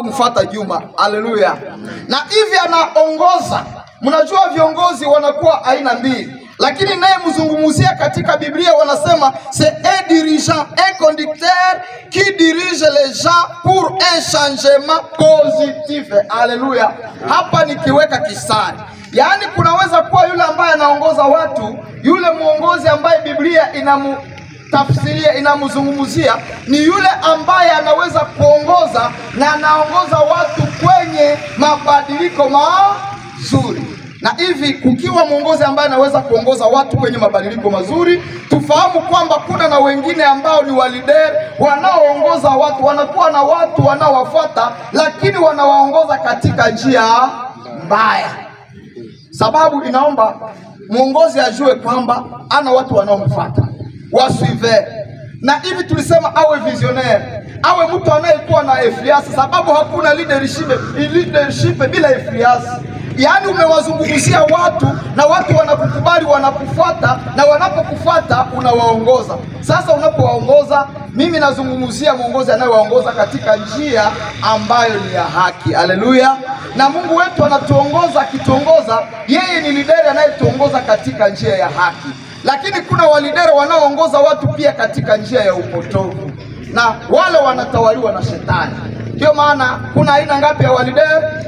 Mfuata Juma. Haleluya. Na hivi anaongoza. Mnajua viongozi wanakuwa aina mbili, lakini naye mzungumzia katika Biblia wanasema c'est un dirigeant, un conducteur qui dirige les gens pour un changement positif. Haleluya. Hapa nikiweka kisari, yaani kunaweza kuwa yule ambaye anaongoza watu, yule muongozi ambaye Biblia tafsiria inamzungumzia ni yule ambaye anaweza kuongoza na anaongoza watu kwenye mabadiliko mazuri. Na hivi kukiwa muongozi ambaye anaweza kuongoza watu kwenye mabadiliko mazuri, tufahamu kwamba kuna na wengine ambao ni walider wanaoongoza watu, wanakuwa na watu wanaowafuata, lakini wanawaongoza katika njia mbaya. Sababu inaomba muongozi ajue kwamba ana watu wanaomfuata, wasuive. Na hivi tulisema awe visionaire, awe mtu anayekuwa na influence, sababu hakuna leadership bila influence. Yaani umewazungumzia watu na watu wanakukubali, wanakufuata, na wanapokufuata unawaongoza. Sasa unapowaongoza, mimi nazungumzia muongozi anayewaongoza katika njia ambayo ni ya haki. Haleluya. Na Mungu wetu anatuongoza, akituongoza yeye ni leader anayetuongoza katika njia ya haki. Lakini kuna walidera wanaoongoza watu pia katika njia ya upotovu, na wale wanatawaliwa na shetani. Ndio maana kuna aina ngapi ya walidera?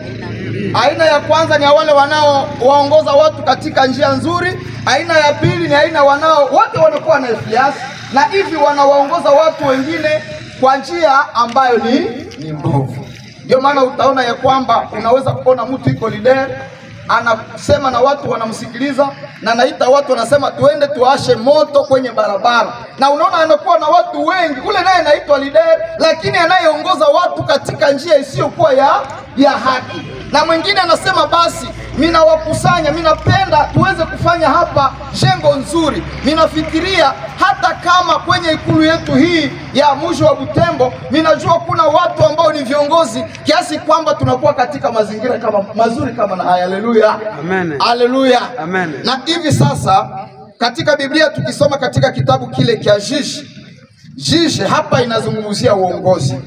Aina ya kwanza ni ya wale wanaowaongoza watu katika njia nzuri. Aina ya pili ni aina wote wanakuwa na influence, na hivi wanawaongoza watu wengine kwa njia ambayo ni mbovu. Ndio maana utaona ya kwamba unaweza kuona mtu iko leader anasema na watu wanamsikiliza, na anaita watu wanasema tuende tuashe moto kwenye barabara, na unaona anakuwa na watu wengi. Ule naye anaitwa leader, lakini anayeongoza watu katika njia isiyokuwa ya haki. Na mwingine anasema basi mimi nawakusanya, mimi napenda tuweze kufanya hapa jengo nzuri. Mimi nafikiria hata kama kwenye ikulu yetu hii ya mji wa Butembo, mimi najua kuna watu ambao ni viongozi kiasi kwamba tunakuwa katika mazingira kama mazuri kama na haya. Haleluya. Amen. Haleluya. Amen. Na hivi sasa katika Biblia tukisoma katika kitabu kile cha Jiji hapa inazungumzia uongozi.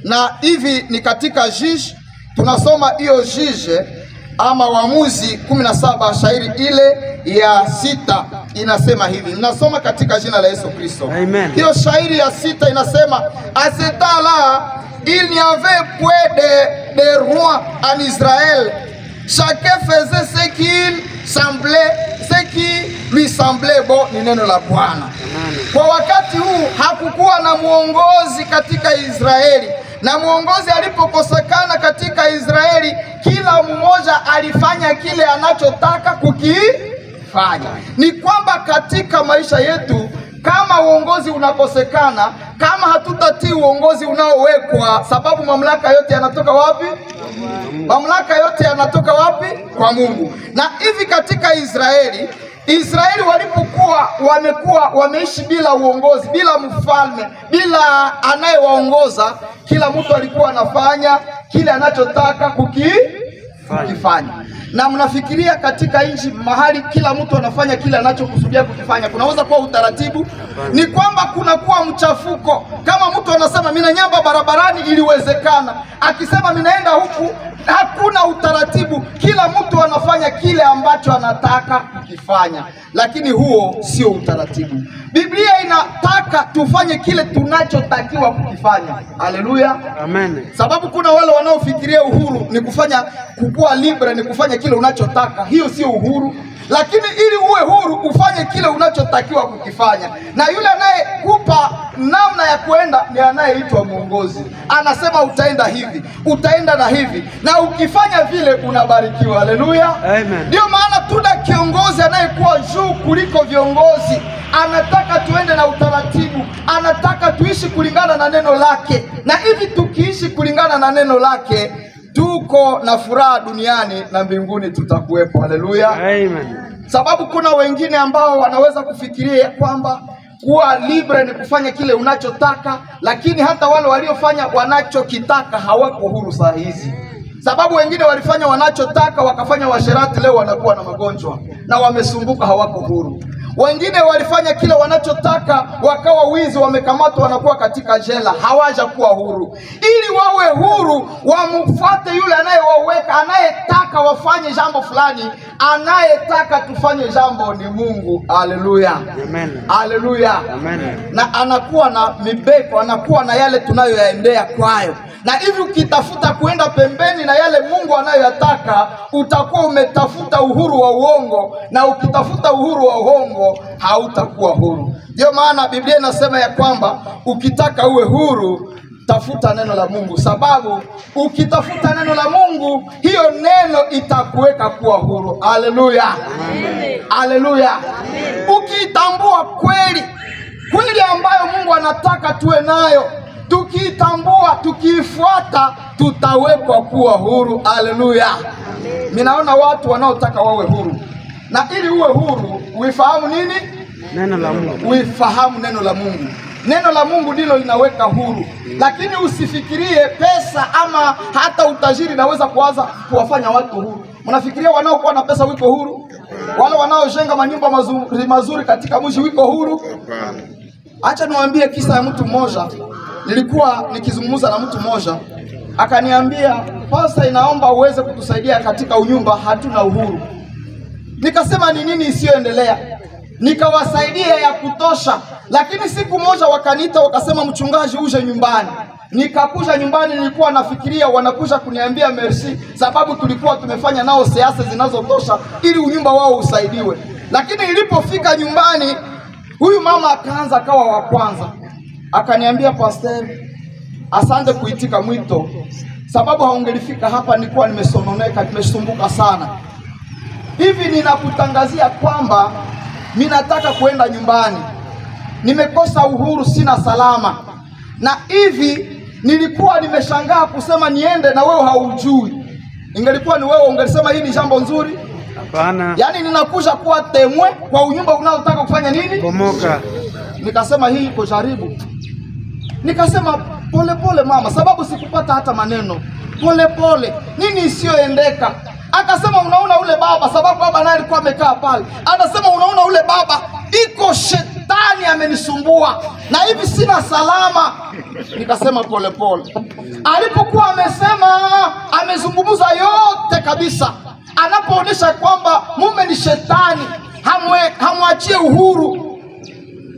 Na hivi ni katika Jiji tunasoma hiyo Jiji ama Waamuzi 17 shairi ile ya 6 inasema hivi. Ninasoma katika jina la Yesu Kristo. Amen. Hiyo shairi ya 6 inasema à ce temps-là il n'y avait point de roi en Israël. Chacun faisait ce qui lui semblait bon. Ni neno la Bwana. Kwa wakati huu hakukuwa na muongozi katika Israeli, na muongozi alipokosekana katika Israeli, kila mmoja alifanya kile anachotaka kukifanya. Ni kwamba katika maisha yetu, kama uongozi unakosekana, kama hatutatii uongozi unaowekwa, sababu mamlaka yote yanatoka wapi? Mamlaka yote yanatoka wapi? Kwa Mungu. Na hivi katika Israeli walipokuwa wameishi bila uongozi, bila mfalme, bila anayewaongoza, kila mtu alikuwa anafanya kile anachotaka kukifanya. Na mnafikiria katika nchi mahali kila mtu anafanya kile anachokusudia kukifanya, kunaweza kuwa utaratibu? Ni kwamba kuna kuwa mchafuko. Kama mtu anasema mimi nanyamba barabarani, iliwezekana. Akisema mimi naenda huku, hakuna utaratibu. Kila mtu anafanya kile ambacho anataka kukifanya, lakini huo sio utaratibu. Biblia inataka tufanye kile tunachotakiwa kukifanya. Haleluya. Amen. Sababu kuna wale wanaofikiria uhuru ni kukuwa libre, ni kufanya kile unachotaka. Hiyo sio uhuru. Lakini ili uwe huru, ufanye kile unachotakiwa kukifanya. Na yule anayekupa namna ya kuenda ni anayeitwa muongozi. Anasema utaenda hivi, utaenda na hivi, na ukifanya vile unabarikiwa. Haleluya. Amen. Ndio maana tuna kiongozi anayekuwa juu kuliko viongozi. Anataka tuende na utaratibu, anataka tuishi kulingana na neno lake. Na hivi tukiishi kulingana na neno lake, tuko na furaha duniani na mbinguni tutakuwepo. Haleluya. Amen. Sababu kuna wengine ambao wanaweza kufikiria kwamba kuwa libre ni kufanya kile unachotaka, lakini hata wale waliofanya wanachokitaka hawako huru saa hizi. Sababu wengine walifanya wanachotaka, wakafanya washerati, leo wanakuwa na magonjwa na wamesumbuka, hawako huru. Wengine walifanya kile wanachotaka, wakawa wizi, wamekamatwa, wanakuwa katika jela, hawaja kuwa huru. Ili wawe huru, wamfuate yule anayewaweka, anayetaka wafanye jambo fulani, anayetaka tufanye jambo ni Mungu. Haleluya. Amen. Haleluya. Amen. Na anakuwa na mibeko, anakuwa na yale tunayoyaendea kwayo. Na hivi ukitafuta kuenda pembeni na yale Mungu anayoyataka, utakuwa umetafuta uhuru wa uongo, na ukitafuta uhuru wa uongo hautakuwa huru. Ndio maana Biblia inasema ya kwamba ukitaka uwe huru, tafuta neno la Mungu, sababu ukitafuta neno la Mungu, hiyo neno itakuweka kuwa huru. Haleluya. Haleluya. Ukiitambua kweli ambayo Mungu anataka tuwe nayo, tukiitambua, tukiifuata, tutawekwa kuwa huru. Haleluya. Ninaona watu wanaotaka wawe huru, na ili uwe huru uifahamu nini? Neno la Mungu. Uifahamu neno la Mungu. Neno la Mungu ndilo linaweka huru. Lakini usifikirie pesa ama hata utajiri naweza kuwafanya watu huru. Mnafikiria wanaokuwa na pesa wiko huru? Wale wanaojenga manyumba mazuri katika mji wiko huru? Acha niwaambie kisa ya mtu mmoja. Nilikuwa nikizungumza na mtu mmoja, akaniambia, "Pastor, inaomba uweze kutusaidia katika unyumba, hatuna uhuru." Nikasema ni nini isiyoendelea? Nikawasaidia ya kutosha. Lakini siku moja wakaniita wakasema, "Mchungaji, uje nyumbani." Nikakuja nyumbani, nilikuwa nafikiria wanakuja kuniambia merci, sababu tulikuwa tumefanya nao siasa zinazotosha ili unyumba wao usaidiwe. Lakini nilipofika nyumbani, huyu mama akaanza akawa wa kwanza. Akaniambia, "Pastor, asante kuitika mwito, sababu haungelifika hapa nilikuwa nimesononeka, nimesumbuka sana. Hivi ninakutangazia kwamba mimi nataka kuenda nyumbani. Nimekosa uhuru, sina salama. Na hivi nilikuwa nimeshangaa kusema niende na wewe haujui. Ingelikuwa ni wewe ungelisema hii ni jambo nzuri?" Hapana. Yaani ninakuja kuwa temwe kwa unyumba unaotaka kufanya nini? Pomoka. Nikasema hii iko jaribu. Nikasema pole pole mama, sababu sikupata hata maneno. Pole pole. Nini isiyoendeka? Akasema, "Unaona ule baba," sababu baba naye alikuwa amekaa pale. Anasema, "Unaona ule baba, iko shetani amenisumbua na hivi sina salama." Nikasema pole pole. Alipokuwa amezungumza yote kabisa, anapoonyesha kwamba mume ni shetani, hamwachie uhuru,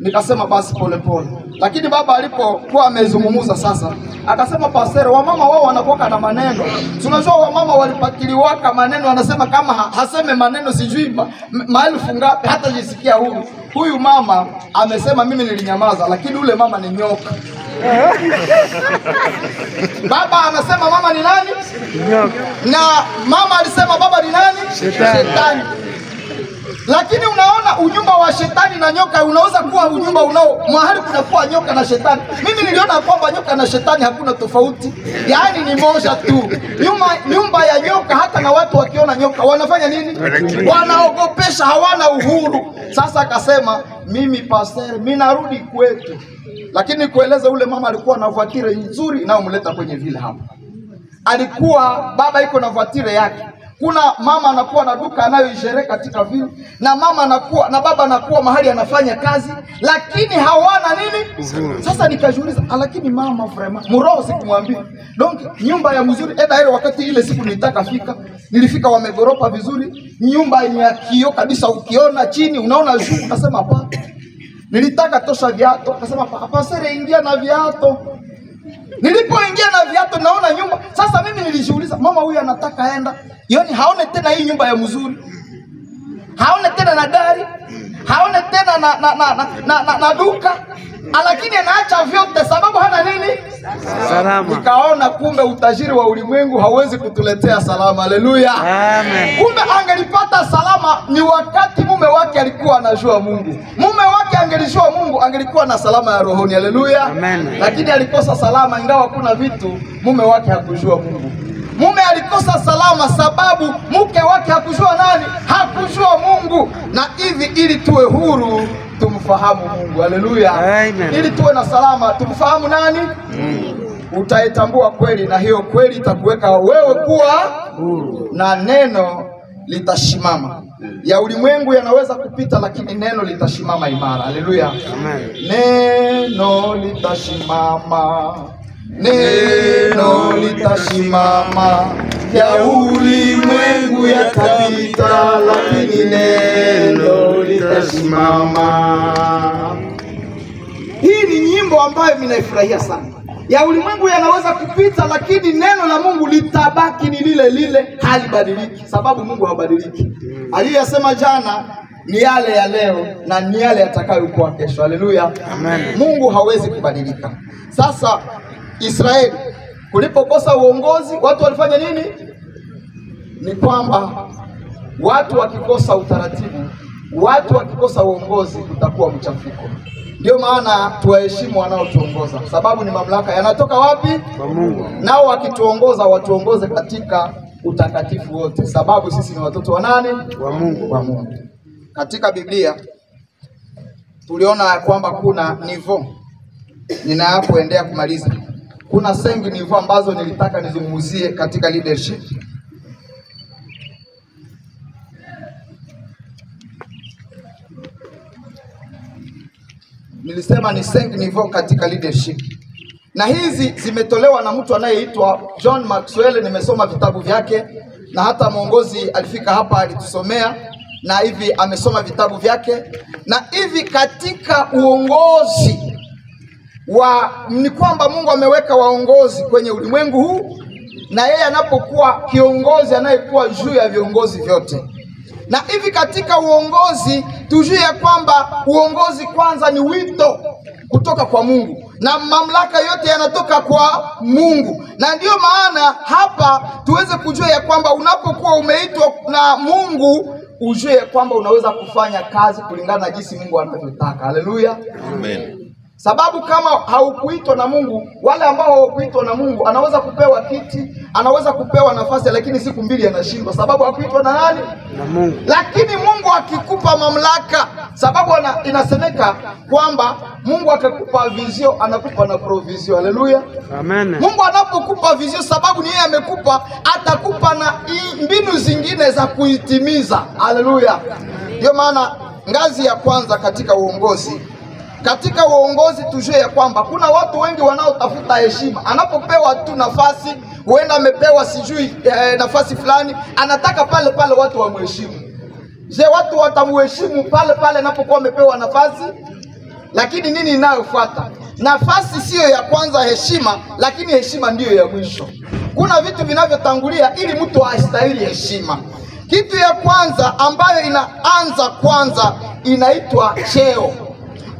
nikasema basi pole pole. Lakini baba alipokuwa amezungumza sasa, akasema, "Pastor, wamama wao wanakuwa na maneno. Tunajua wamama walipakiliwaka maneno, anasema kama haseme maneno sijui maelfu ngapi hata jisikia huru." Huyu mama amesema mimi nilinyamaza, lakini ule mama ni nyoka. Baba anasema mama ni nani? Nyoka. Na mama alisema baba ni nani? Shetani. Lakini unaona unyumba wa shetani na nyoka unaweza kuwa unyumba mahali kunakuwa nyoka na shetani. Mimi niliona kwamba nyoka na shetani hakuna tofauti, yaani ni moja tu. Nyumba ya nyoka, hata na watu wakiona nyoka wanafanya nini? Wanaogopesha, hawana uhuru. Sasa akasema, "Mimi pastor, mimi narudi kwetu." Lakini kueleza ule mama alikuwa na voitire nzuri inayomleta kwenye vile hapo. Alikuwa baba iko na voitire yake. Kuna mama anakuwa na duka anayoishere katika vile, na mama anakuwa na baba anakuwa mahali anafanya kazi, lakini hawana nini? Sasa nikajiuliza, lakini mama vraiment mroho sikumwambia. Donc nyumba ya mzuri ile wakati ile siku nilifika wamegoropa vizuri, nyumba ya kioo kabisa, ukiona chini unaona juu, unasema hapa. Nilitaka tosha viato, akasema pasere ingia na viato. Nilipoingia na viato naona nyumba. Sasa mimi nilijiuliza, mama huyu anataka enda, yaani haone tena hii nyumba ya mzuri, haone tena na gari, haone tena na duka, lakini anaacha vyote sababu hana nini? Salama. Nikaona kumbe utajiri wa ulimwengu hauwezi kutuletea salama. Haleluya. Amen. Kumbe angelipata salama ni wakati mume wake alikuwa anajua Mungu. Mume wake angelijua Mungu, angelikuwa na salama ya rohoni. Haleluya. Amen. Lakini alikosa salama ingawa kuna vitu mume wake hakujua Mungu. Mume alikosa salama sababu mke wake hakujua nani? Hakujua Mungu. Na hivi ili tuwe huru tumfahamu Mungu. Haleluya. Amen. Ili tuwe na salama tumfahamu nani? Utaitambua kweli, na hiyo kweli itakuweka wewe kuwa huru, na neno litashimama. Ya ulimwengu yanaweza kupita, lakini neno litasimama imara. Haleluya. Amen. Neno litasimama. Neno litasimama. Ya ulimwengu yatapita, lakini neno litasimama. Hii ni nyimbo ambayo mimi naifurahia sana. Ya ulimwengu yanaweza kupita, lakini neno la Mungu litabaki ni lile lile, halibadiliki, sababu Mungu habadiliki. Aliyesema jana ni yale ya leo na ni yale yatakayokuwa kesho. Haleluya. Amen. Mungu hawezi kubadilika. Sasa Israeli kulipokosa uongozi, watu walifanya nini? Ni kwamba watu wakikosa utaratibu, watu wakikosa uongozi, utakuwa mchafuko. Ndio maana tuwaheshimu wanaotuongoza, sababu ni mamlaka yanatoka wapi? Kwa Mungu. Nao wakituongoza, watuongoze katika utakatifu wote, sababu sisi ni watoto wa nani? Wa Mungu. Wa Mungu. Katika Biblia tuliona kwamba kuna nivo, ninapoendea kumaliza, kuna sengi nivo ambazo nilitaka nizungumzie katika leadership. Nilisema ni sengi nivo katika leadership, na hizi zimetolewa na mtu anayeitwa John Maxwell. Nimesoma vitabu vyake, na hata mwongozi alifika hapa alitusomea, na hivi amesoma vitabu vyake. Na hivi katika uongozi ni kwamba Mungu ameweka waongozi kwenye ulimwengu huu, na yeye anapokuwa kiongozi anayekuwa juu ya viongozi vyote. Na hivi katika uongozi tujue ya kwamba uongozi kwanza ni wito kutoka kwa Mungu, na mamlaka yote yanatoka kwa Mungu. Na ndiyo maana hapa tuweze kujua ya kwamba unapokuwa umeitwa na Mungu, ujue ya kwamba unaweza kufanya kazi kulingana na jinsi Mungu anavyotaka. Haleluya. Amen. Sababu kama haukuitwa na Mungu, wale ambao hawakuitwa na Mungu, anaweza kupewa kiti, anaweza kupewa nafasi, lakini siku mbili anashindwa, sababu hakuitwa na nani? Na Mungu. Lakini Mungu akikupa mamlaka, sababu inasemeka kwamba Mungu akakupa vizio, anakupa na provision. Haleluya. Amen. Mungu anapokupa vizio, sababu ni yeye amekupa, atakupa na mbinu zingine za kuitimiza. Haleluya. Ndio maana ngazi ya kwanza katika uongozi, tujue ya kwamba kuna watu wengi wanaotafuta heshima. Anapopewa tu nafasi, huenda amepewa nafasi fulani, anataka pale pale watu wamheshimu. Je, watu watamheshimu pale pale anapokuwa amepewa nafasi? Lakini nini inayofuata? Nafasi siyo ya kwanza heshima, lakini heshima ndiyo ya mwisho. Kuna vitu vinavyotangulia ili mtu astahili heshima. Kitu ya kwanza ambayo inaanza kwanza inaitwa cheo.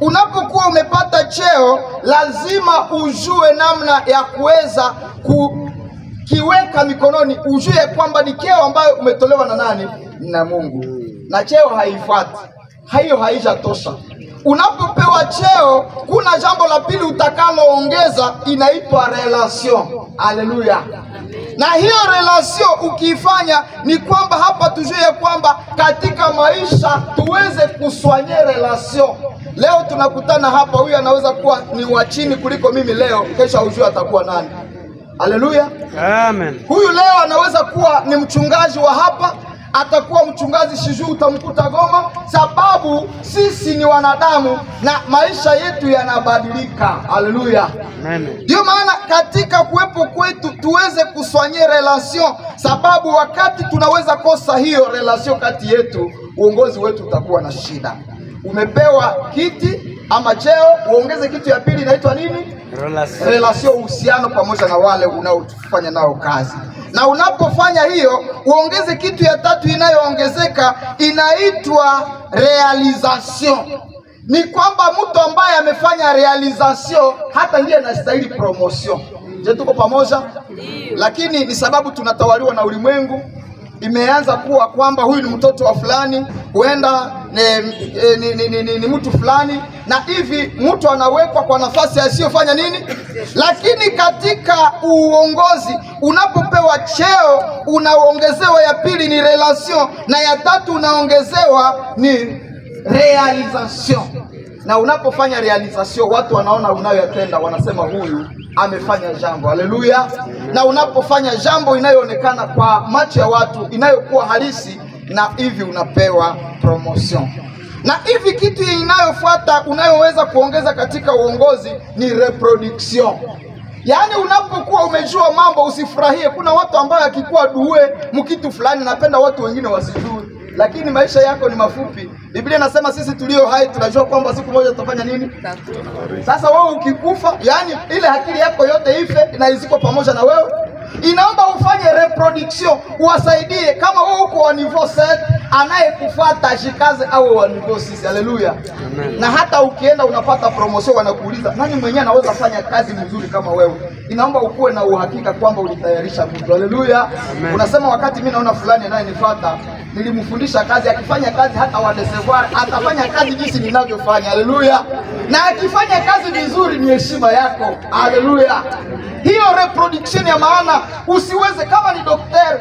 Unapokuwa umepata cheo, lazima ujue namna ya kuweza kukiweka mikononi, ujue kwamba ni cheo ambayo umetolewa na nani? Na Mungu. Na cheo haifuati, hiyo haijatosha. Unapopewa cheo, kuna jambo la pili utakaloongeza, inaitwa relation. Haleluya. Na hiyo relation ukiifanya, ni kwamba hapa tujue kwamba katika maisha tuweze kuswanye relation. Leo tunakutana hapa, huyu anaweza kuwa ni wa chini kuliko mimi leo, kesho ujue atakuwa nani. Haleluya. Amen. Huyu leo anaweza kuwa ni mchungaji wa hapa, atakuwa mchungaji sijui utamkuta Goma, sababu sisi ni wanadamu na maisha yetu yanabadilika. Haleluya. Amen. Ndio maana katika kuwepo kwetu tuweze kuswanye relation, sababu wakati tunaweza kosa hiyo relation kati yetu, uongozi wetu utakuwa na shida. Umepewa kiti ama cheo, uongeze kitu ya pili, inaitwa nini? Relation, uhusiano pamoja na wale unaofanya nao kazi. Na unapofanya hiyo, uongeze kitu ya tatu inayoongezeka, inaitwa realization. Ni kwamba mtu ambaye amefanya realization hata ndiye anastahili promotion. Je, tuko pamoja? Lakini ni sababu tunatawaliwa na ulimwengu, imeanza kuwa kwamba huyu ni mtoto wa fulani, huenda ni mtu fulani, na hivi mtu anawekwa kwa nafasi asiyofanya nini. Lakini katika uongozi, unapopewa cheo, unaongezewa ya pili ni relation, na ya tatu unaongezewa ni realization. Na unapofanya realization, watu wanaona unayoyatenda, wanasema huyu amefanya jambo. Haleluya. Na unapofanya jambo inayoonekana kwa macho ya watu, inayokuwa halisi, na hivi unapewa promotion. Na hivi kitu inayofuata unayoweza kuongeza katika uongozi ni reproduction. Yaani unapokuwa umejua mambo usifurahie. Kuna watu ambao akikuwa duwe mkitu fulani napenda watu wengine wasijue, lakini maisha yako ni mafupi. Biblia inasema sisi tulio hai tunajua kwamba siku moja tutafanya nini? Sasa wewe ukikufa, yani ile akili yako yote ife na iziko pamoja na wewe. Inaomba ufanye reproduction, uwasaidie. Kama wewe uko wa niveau 7, anayekufuata ashikaze au wa niveau 6. Haleluya. Na hata ukienda unapata promotion wanakuuliza, nani mwenyewe anaweza fanya kazi nzuri kama wewe? Inaomba ukuwe na uhakika kwamba ulitayarisha mtu. Haleluya. Unasema wakati mimi naona fulani anayenifuata, nilimfundisha kazi, akifanya kazi hata wa desevoir atafanya kazi jinsi ninavyofanya. Haleluya. Na akifanya kazi vizuri ni heshima yako. Haleluya. Hiyo reproduction ya maana. Usiweze kama ni daktari,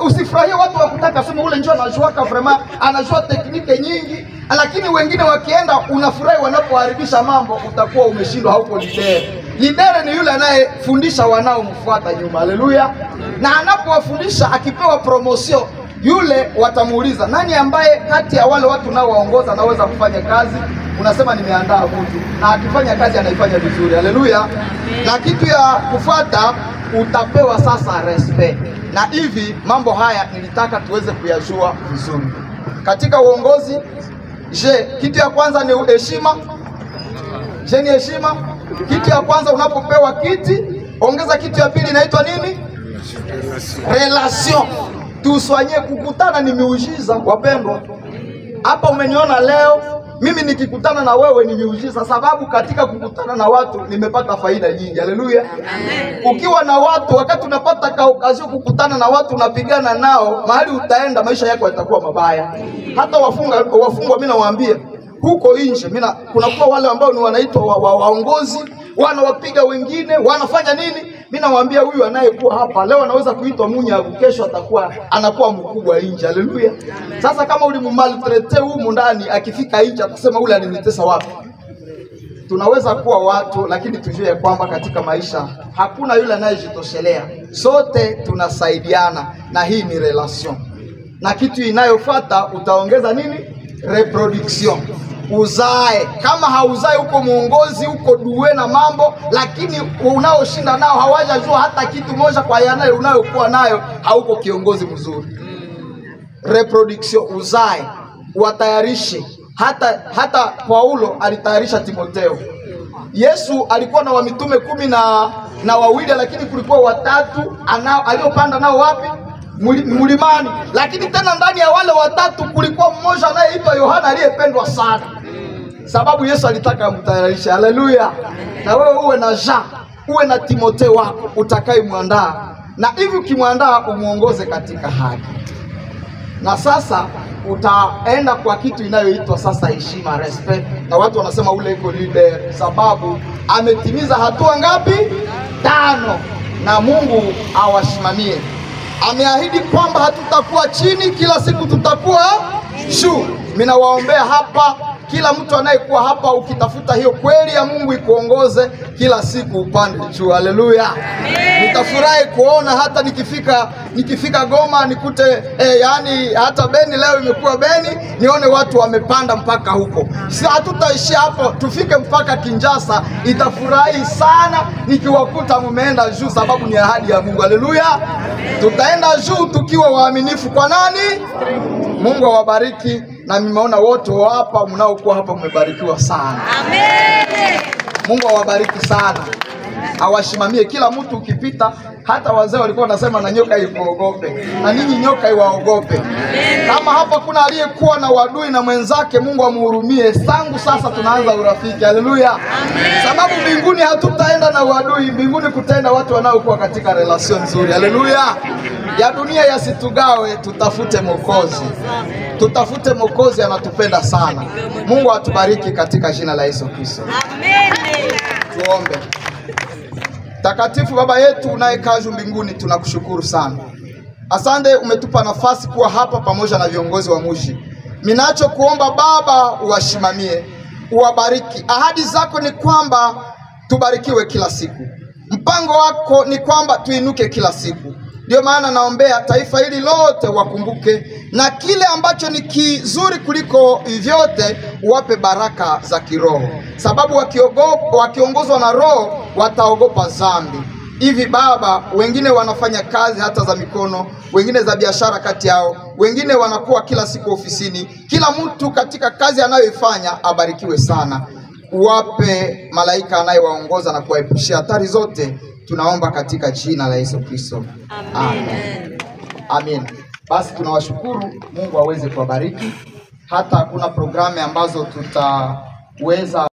usifurahie watu wakutaka sema ule njoo anajua vraiment anajua teknike nyingi, lakini wengine wakienda unafurahi wanapoharibisha mambo, utakuwa umeshindwa, hauko leader. Leader ni yule anayefundisha wanaomfuata nyuma. Haleluya. Na anapowafundisha akipewa promotion, yule watamuuliza nani ambaye kati ya wale watu nao waongoza anaweza kufanya kazi? Unasema nimeandaa mtu, na akifanya kazi anaifanya vizuri. Haleluya. Na kitu ya kufuata utapewa sasa respect. Na hivi mambo haya nilitaka tuweze kuyajua vizuri katika uongozi. Je, kitu ya kwanza ni heshima. Je, ni heshima? Kitu ya kwanza unapopewa kiti, ongeza kitu ya pili inaitwa nini? Relation. Tuswanye kukutana ni miujiza wapendwa. Hapa umeniona leo, mimi nikikutana na wewe ni miujiza, sababu katika kukutana na watu nimepata faida nyingi. Haleluya. Ukiwa na watu, wakati unapata kaukazio kukutana na watu unapigana nao, mahali utaenda maisha yako yatakuwa mabaya. Hata wafungwa mimi nawaambia huko nje, kunakuwa wale ambao ni wanaitwa waongozi, wanawapiga wengine, wanafanya nini? Mimi nawaambia huyu anayekuwa hapa leo anaweza kuitwa Munyago, kesho anakuwa mkubwa nje. Haleluya. Sasa kama ulimmaltrete humu ndani, akifika nje atasema ule alinitesa wapi? Tunaweza kuwa watu, lakini tujue kwamba katika maisha hakuna yule anayejitoshelea. Sote tunasaidiana, na hii ni relation. Na kitu inayofuata utaongeza nini? Reproduction. Uzae. Kama hauzae uko muongozi, uko duwe na mambo, lakini unaoshinda nao hawajajua hata kitu moja kwa yanaye unayokuwa nayo, hauko kiongozi mzuri. Reproduction, uzae, watayarishe. Hata Paulo alitayarisha Timotheo. Yesu alikuwa na wamitume 12, lakini kulikuwa watatu aliopanda nao wapi? Mlimani. Lakini tena ndani ya wale watatu kulikuwa mmoja anayeitwa Yohana aliyependwa sana, sababu Yesu alitaka amtayarishe. Haleluya. Na wewe uwe na uwe na Timotheo wako utakayemwandaa, na hivi ukimwandaa umuongoze katika haki. Na sasa utaenda kwa kitu inayoitwa sasa heshima, respect. Na watu wanasema ule iko leader sababu ametimiza hatua ngapi? 5. Na Mungu awashimamie. Ameahidi kwamba hatutakuwa chini, kila siku tutakuwa juu. Mimi nawaombea hapa, kila mtu anayekuwa hapa ukitafuta hiyo kweli ya Mungu ikuongoze kila siku upande juu. Haleluya. Nitafurahi kuona hata nikifika Goma nikute yani hata Beni, leo imekuwa Beni, nione watu wamepanda mpaka huko. Si hatutaishia hapo, tufike mpaka Kinshasa. Itafurahi sana nikiwakuta mumeenda juu, sababu ni ahadi ya Mungu. Haleluya. Tutaenda juu tukiwa waaminifu kwa nani? Mungu awabariki. Na nimeona wote hapa mnaokuwa hapa mmebarikiwa sana. Amen. Mungu awabariki sana. Awashimamie kila mtu ukipita. Hata wazee walikuwa wanasema na nyoka ikuogope, na ninyi nyoka iwaogope. Kama hapa kuna aliyekuwa na wadui na mwenzake, Mungu amhurumie. Tangu sasa tunaanza urafiki. Haleluya. Sababu mbinguni hatutaenda na wadui, mbinguni kutaenda watu wanaokuwa katika relation nzuri. Haleluya. Ya dunia yasitugawe, tutafute Mwokozi. Tutafute Mwokozi, anatupenda sana. Mungu atubariki katika jina la Yesu Kristo. Amen. Tuombe. Takatifu Baba yetu unayekaa juu mbinguni, tunakushukuru sana. Asante umetupa nafasi kuwa hapa pamoja na viongozi wa mji. Minacho kuomba Baba uwashimamie, uwabariki. Ahadi zako ni kwamba tubarikiwe kila siku. Mpango wako ni kwamba tuinuke kila siku. Ndio maana naombea taifa hili lote wakumbuke, na kile ambacho ni kizuri kuliko vyote wape baraka za kiroho, sababu wakiongozwa na Roho wataogopa dhambi. Hivi Baba, wengine wanafanya kazi hata za mikono, wengine za biashara kati yao, wengine wanakuwa kila siku ofisini. Kila mtu katika kazi anayoifanya abarikiwe sana. Uwape malaika anayewaongoza na kuwaepushia hatari zote. Tunaomba katika jina la Yesu Kristo. Amen. Amen. Basi tunawashukuru, Mungu aweze kuwabariki. Hata kuna programu ambazo tutaweza